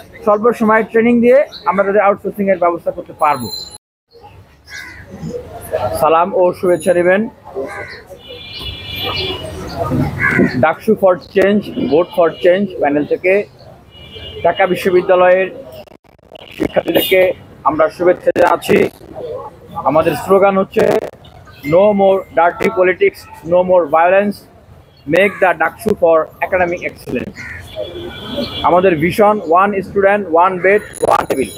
স্বল্প সময়ের ট্রেনিং দিয়ে আমরা তাদের আউটসোর্সিং এর ব্যবস্থা করতে পারবো। সালাম ও শুভেচ্ছা নেবেন DUCSU for change, vote for change panel থেকে। ঢাকা বিশ্ববিদ্যালয়ের শিক্ষার্থীদেরকে আমরা শুভেচ্ছা জানাচ্ছি। আমাদের স্লোগান হচ্ছে no more dirty politics, no more violence, make the DUCSU for academic excellence. আমাদের vision one student, one bed, one table,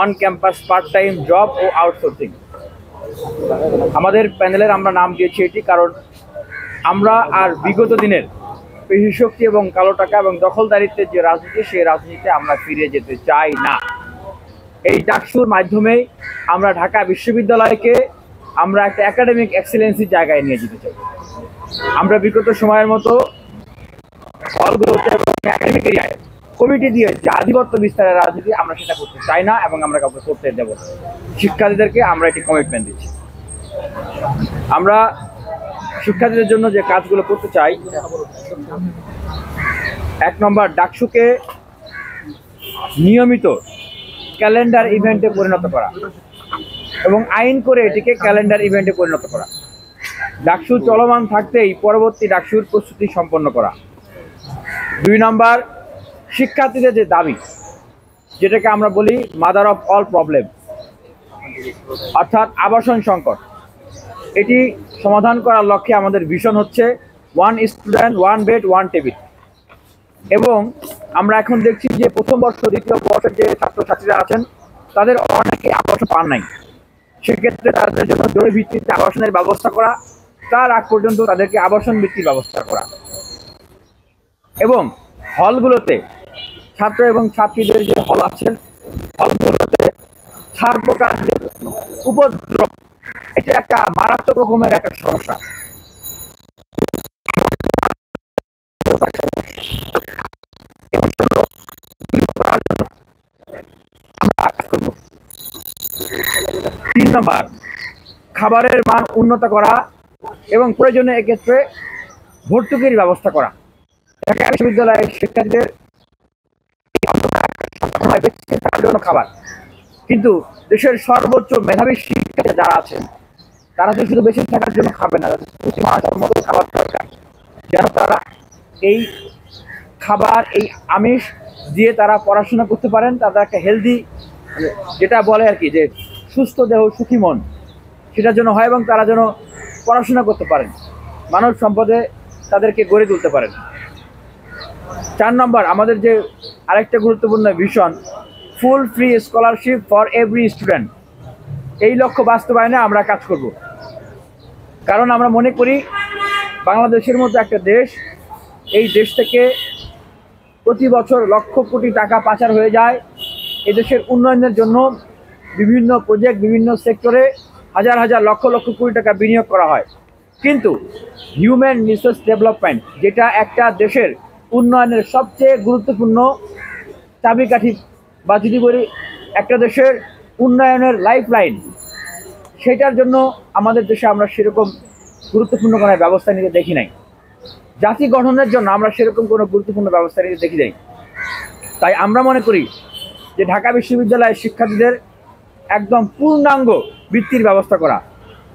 on campus part time job ও আউটসোর্সিং। আমাদের প্যানেলের আমরা নাম দিয়েছি এটি কারণ আমরা আর বিগত দিনের পেশি শক্তি এবং কালো টাকা এবং দখলদারিত্বের যে রাজনীতি, সেই রাজনীতিতে আমরা ফিরে যেতে চাই না। এই ডাকসুর মাধ্যমেই আমরা ঢাকা বিশ্ববিদ্যালয়কে আমরা একটা একাডেমিক এক্সেলেন্সির জায়গায় নিয়ে যেতে চাই। আমরা বিগত সময়ের মতো হলগুলোতে এবং একাডেমিক এরিয়ায় কমিটি দিয়ে যে আধিপত্য বিস্তারের রাজনীতি, আমরা সেটা করতে চাই না এবং আমরা কাউকে করতে দেব না। শিক্ষার্থীদেরকে আমরা এটি কমিটমেন্ট দিচ্ছি। আমরা শিক্ষার্থীদের জন্য যে কাজগুলো করতে চাই, 1 নম্বর, ডাকসুকে নিয়মিত ক্যালেন্ডার ইভেন্টে পরিণত করা এবং আইন করে এটিকে ক্যালেন্ডার ইভেন্টে পরিণত করা। ডাকসু চলমান থাকতেই পরবর্তী ডাকসুর প্রস্তুতি সম্পন্ন করা। 2 নম্বর, শিক্ষার্থীদের যে দাবি, যেটাকে আমরা বলি মাদার অফ অল প্রবলেম, অর্থাৎ আবাসন সংকট, এটি সমাধান করার লক্ষ্যে আমাদের ভিশন হচ্ছে one student, one bed, one table. এবং আমরা এখন দেখছি যে প্রথম বর্ষ, দ্বিতীয় বর্ষের যে ছাত্রছাত্রীরা আছেন তাদের অনেকে আবাসন পান নাই। সেক্ষেত্রে তাদের জন্য জরুরি ভিত্তিতে আবাসনের ব্যবস্থা করা, তার আগ পর্যন্ত তাদেরকে আবাসন ভিত্তির ব্যবস্থা করা। এবং হলগুলোতে ছাত্র এবং ছাত্রীদের যে হল আছেন, হলগুলোতে ছাড় প্রকার উপদ্রব, এটা একটা মারাত্মক রকমের একটা সমস্যা। তিন নম্বর, খাবারের মান উন্নত করা এবং প্রয়োজনে এক্ষেত্রে ভর্তুকির ব্যবস্থা করা। ঢাকা বিশ্ববিদ্যালয়ের শিক্ষার্থীদের জন্য খাবার, কিন্তু দেশের সর্বোচ্চ মেধাবী শিক্ষার্থী যারা আছেন তারা তো শুধু বেশি থাকার জন্য খাবে না, মতো খাবার দরকার, যেন তারা এই খাবার, এই আমিষ দিয়ে তারা পড়াশোনা করতে পারেন। তাদের একটা হেলদি, যেটা বলে আর কি, যে সুস্থ দেহ সুখী মন, সেটার জন্য হয় এবং তারা যেন পড়াশোনা করতে পারেন, মানব সম্পদে তাদেরকে গড়ে তুলতে পারেন। 4 নম্বর, আমাদের যে আরেকটা গুরুত্বপূর্ণ vision, full free scholarship for every student. এই লক্ষ্য বাস্তবায়নে আমরা কাজ করব। কারণ আমরা মনে করি বাংলাদেশের মতো একটা দেশ, এই দেশ থেকে প্রতি বছর লক্ষ কোটি টাকা পাচার হয়ে যায়। এদেশের উন্নয়নের জন্য বিভিন্ন প্রজেক্ট, বিভিন্ন সেক্টরে হাজার হাজার লক্ষ লক্ষ কোটি টাকা বিনিয়োগ করা হয়, কিন্তু হিউম্যান রিসোর্স ডেভেলপমেন্ট, যেটা একটা দেশের উন্নয়নের সবচেয়ে গুরুত্বপূর্ণ চাবিকাঠি, বা যদি বলি একটা দেশের উন্নয়নের লাইফলাইন, সেটার জন্য আমাদের দেশে আমরা সেরকম গুরুত্বপূর্ণ কোনো ব্যবস্থা নিতে দেখি নাই। জাতি গঠনের জন্য আমরা সেরকম কোনো গুরুত্বপূর্ণ ব্যবস্থা নিতে দেখি নাই। তাই আমরা মনে করি যে ঢাকা বিশ্ববিদ্যালয়ের শিক্ষার্থীদের একদম পূর্ণাঙ্গ বৃত্তির ব্যবস্থা করা,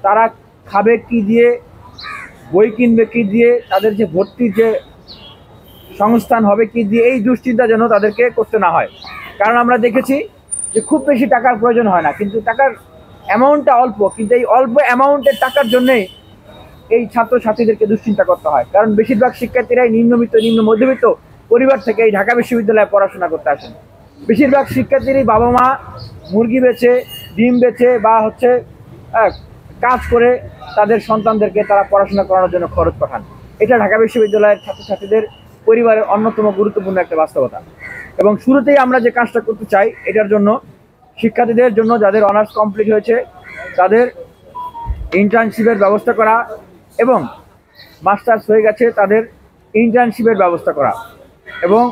তারা খাবে কি দিয়ে, বই কিনবে কি দিয়ে, তাদের যে ভর্তির যে সংস্থান হবে কি দিয়ে, এই দুশ্চিন্তা যেন তাদেরকে করতে না হয়। কারণ আমরা দেখেছি যে খুব বেশি টাকার প্রয়োজন হয় না, কিন্তু টাকার অ্যামাউন্টটা অল্প, কিন্তু এই অল্প অ্যামাউন্টের টাকার জন্যেই এই ছাত্রছাত্রীদেরকে দুশ্চিন্তা করতে হয়। কারণ বেশিরভাগ শিক্ষার্থীরাই নিম্ন মধ্যবিত্ত পরিবার থেকে এই ঢাকা বিশ্ববিদ্যালয়ে পড়াশোনা করতে আসেন। বেশিরভাগ শিক্ষার্থীরই বাবা মা মুরগি বেচে, ডিম বেচে বা হচ্ছে কাজ করে তাদের সন্তানদেরকে তারা পড়াশোনা করানোর জন্য খরচ পাঠান। এটা ঢাকা বিশ্ববিদ্যালয়ের ছাত্রছাত্রীদের পরিবারের অন্যতম গুরুত্বপূর্ণ একটা বাস্তবতা। এবং শুরুতেই আমরা যে কাজটা করতে চাই, এটার জন্য শিক্ষার্থীদের জন্য যাদের অনার্স কমপ্লিট হয়েছে তাদের ইন্টার্নশিপের ব্যবস্থা করা এবং মাস্টার্স হয়ে গেছে তাদের ইন্টার্নশিপের ব্যবস্থা করা এবং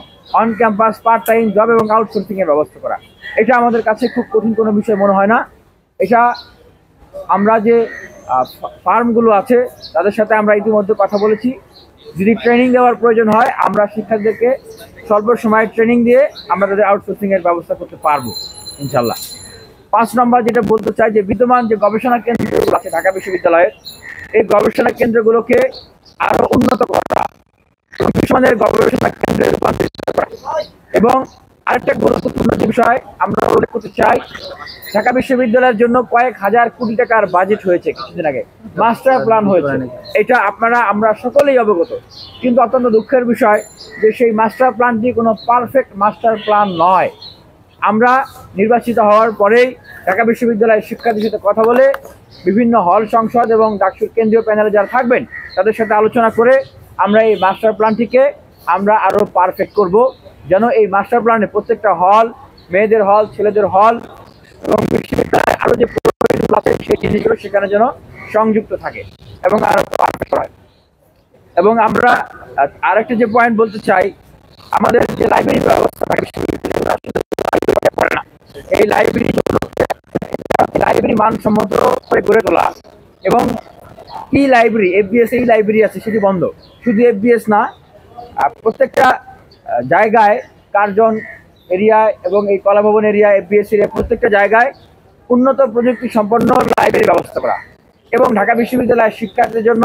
on campus part time job এবং আউটসোর্সিংয়ের ব্যবস্থা করা। এটা আমাদের কাছে খুব কঠিন কোনো বিষয় মনে হয় না। এটা আমরা যে ফার্মগুলো আছে তাদের সাথে আমরা ইতিমধ্যে কথা বলেছি, যদি ট্রেনিং দেওয়ার প্রয়োজন হয় আমরা শিক্ষার্থীদেরকে স্বল্প সময়ের ট্রেনিং দিয়ে আমরা তাদের আউটসোর্সিংয়ের ব্যবস্থা করতে পারবো ইনশাল্লাহ। 5 নম্বর যেটা বলতে চাই যে বিদ্যমান যে গবেষণা কেন্দ্রগুলো আছে ঢাকা বিশ্ববিদ্যালয়ের, এই গবেষণা কেন্দ্রগুলোকে আরো উন্নত করা, বিশ্বমানের গবেষণা কেন্দ্রে রূপান্তরিত করা। এবং আরেকটা গুরুত্বপূর্ণ যে বিষয় আমরা উল্লেখ করতে চাই, ঢাকা বিশ্ববিদ্যালয়ের জন্য কয়েক হাজার কোটি টাকার বাজেট হয়েছে কিছুদিন আগে, মাস্টার প্ল্যান হয়েছে, এটা আমরা সকলেই অবগত। কিন্তু অত্যন্ত দুঃখের বিষয় যে সেই মাস্টার প্ল্যানটি কোনো পারফেক্ট মাস্টার প্ল্যান নয়। আমরা নির্বাচিত হওয়ার পরেই ঢাকা বিশ্ববিদ্যালয়ের শিক্ষার্থীর সাথে কথা বলে বিভিন্ন হল সংসদ এবং ডাকসুর কেন্দ্রীয় প্যানেলে যারা থাকবেন তাদের সাথে আলোচনা করে আমরা এই মাস্টার প্ল্যানটিকে আমরা আরও পারফেক্ট করব, যেন এই মাস্টার প্ল্যানে প্রত্যেকটা হল, মেয়েদের হল, ছেলেদের হল এবং বিশ্ববিদ্যালয়ে আরও যে প্রয়োজনগুলো আছে সেই জিনিসগুলো সেখানে যেন সংযুক্ত থাকে এবং আরও পারফেক্ট হয়। এবং আমরা আরেকটা যে পয়েন্ট বলতে চাই, আমাদের যে লাইব্রেরি ব্যবস্থা থাকে এই লাইব্রেরি মানসম্মত করে গড়ে তোলা এবং ই লাইব্রেরি এফবিএস এই লাইব্রেরি আছে সেটি বন্ধ। শুধু এফবিএস না, প্রত্যেকটা জায়গায় কার্জন এরিয়ায় এবং এই কলাভবন এরিয়া, এফবিএস এরিয়া প্রত্যেকটা জায়গায় উন্নত প্রযুক্তি সম্পন্ন লাইব্রেরি ব্যবস্থা করা এবং ঢাকা বিশ্ববিদ্যালয়ের শিক্ষার্থীদের জন্য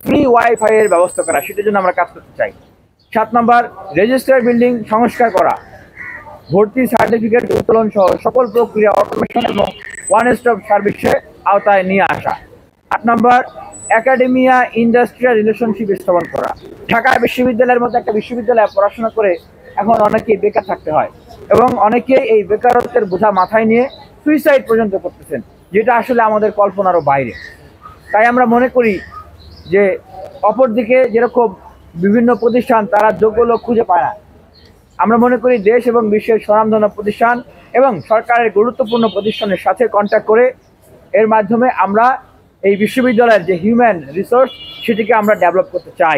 ফ্রি ওয়াইফাই এর ব্যবস্থা করা, সেটার জন্য আমরা কাজ করতে চাই। 7 নম্বর, রেজিস্টার বিল্ডিং সংস্কার করা, ভর্তি সার্টিফিকেট উত্তোলন সহ সকল প্রক্রিয়া অটোমেশন এবং ওয়ান স্টপ সার্ভিসের আওতায় নিয়ে আসা। 8 নম্বর, একাডেমিয়া ইন্ডাস্ট্রিয়াল রিলেশনশিপ স্থাপন করা। ঢাকা বিশ্ববিদ্যালয়ের মতো একটা বিশ্ববিদ্যালয়ে পড়াশোনা করে এখন অনেকেই বেকার থাকতে হয় এবং অনেকেই এই বেকারত্বের বোঝা মাথায় নিয়ে সুইসাইড পর্যন্ত করতেছেন, যেটা আসলে আমাদের কল্পনারও বাইরে। তাই আমরা মনে করি যে অপরদিকে যেরকম বিভিন্ন প্রতিষ্ঠান তারা যোগ্য লোক খুঁজে পায় না, আমরা মনে করি দেশ এবং বিশ্বের স্বনামধন্য প্রতিষ্ঠান এবং সরকারের গুরুত্বপূর্ণ প্রতিষ্ঠানের সাথে কন্ট্যাক্ট করে এর মাধ্যমে আমরা এই বিশ্ববিদ্যালয়ের যে হিউম্যান রিসোর্স সেটিকে আমরা ডেভেলপ করতে চাই।